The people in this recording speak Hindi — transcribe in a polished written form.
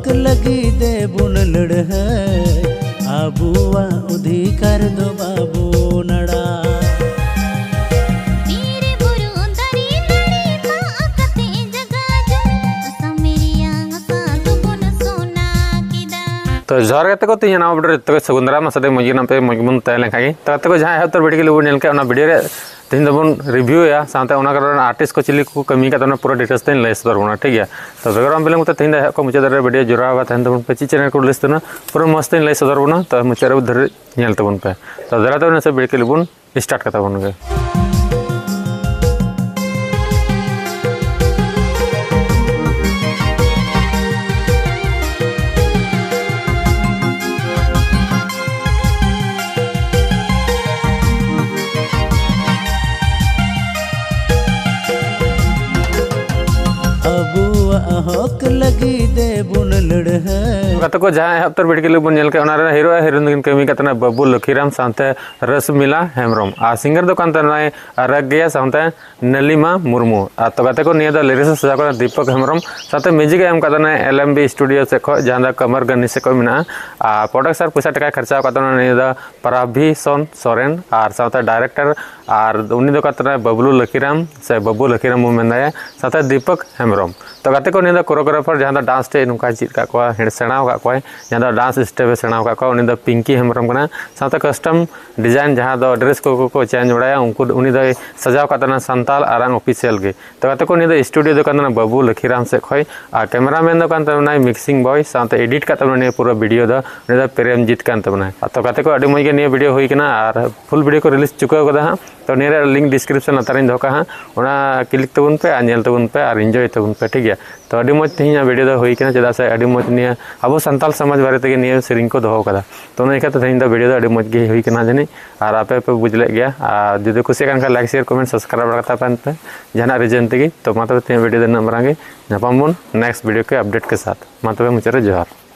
हक लगी दे बुन लड़हई आबुआ अधिकार दो बाबू नड़ा तो जोर को तीन ना वीडियो तो सगुंदरा मसदे मजी ना पे मजबून तय लेखा तो जहाँ हर वीडियो के लिए नेल के वीडियो तीन दबन रिव्यू या साथ आर्टिस्ट को चिली को कमी का पूरा डिटेल्स तीन लय सदर ठीक है तो बेगराम बेले मत तीन को मुचाद वीडियो जोरा तहन तबन पे ची चैनल को लिस्ट पूरा मस्त लय सदर बना तो मुचाद धरे नेल तबन पे तो जरा तब से वीडियो के लिए बन स्टार्ट करता बन गए हक लगी दे बुन लड़हई कत को जहाँ हफ्तर वीडियो के लिए बन नेल के हीरो हीरोइन कमी करते बाबू लखीराम साथ रसमिला हेम्ब्रम और सिंगर दो रगया साथ नलिमा मुर्मू और तो कते को निया लिरिक्स सजा दीपक हेम्ब्रम साथ म्यूजिक एम करते LMB स्टूडियो से जहाँ कमर गनी से मेना प्रोडक्शन पैसा टका खर्चा करते पराभी सोरेन और साथ डायरेक्टर और उनी दो बबलू लखीराम से बबू लखीराम मेना साथ दीपक हेम्ब्रम तो कते को निया कोरियोग्राफर जहाँ डांस स्टेज नुका चीज का सेणा जहाँ डांस स्टेप सेणा उनी पिंकी हेम्ब्रम साथ कस्टम डिजाइन जहाँ दो ड्रेस को चेंज बड़ा उनको उनी सजाव संताल आरांग ऑफिशियल के तो कते को निया स्टूडियो दो बाबू लखीराम से खय और कैमरामैन दो मिक्सिंग बॉय साथ एडिट करते पूरा वीडियो दो प्रेमजीत तो कते को अभी मज के वीडियो होना और फुल वीडियो को रिलीज चुका हाँ तो निया लिंक डिस्क्रिप्शन लातार दोका हाँ क्लिक तबन पे और नेल तबन पे और एंजॉय तबन पे ठीक है तो अभी मज तीन वीडियो दो होना चेदा से अभी मज निया अब सानताल समाज बारे तेगे निया सेरिंग को दोहो कदा तो इनका तीन वीडियो अभी मज गे होना जानी और आपे पे बुझले गया और जो खुशी लाइक शेयर कमेंट सब्सक्राइब करता पे जहाँ रीजन तेगी तो मतलब तीन वीडियो नंबर आगे नापाम नेक्स्ट वीडियो के अपडेट के साथ मतलब मुचारे जोहार।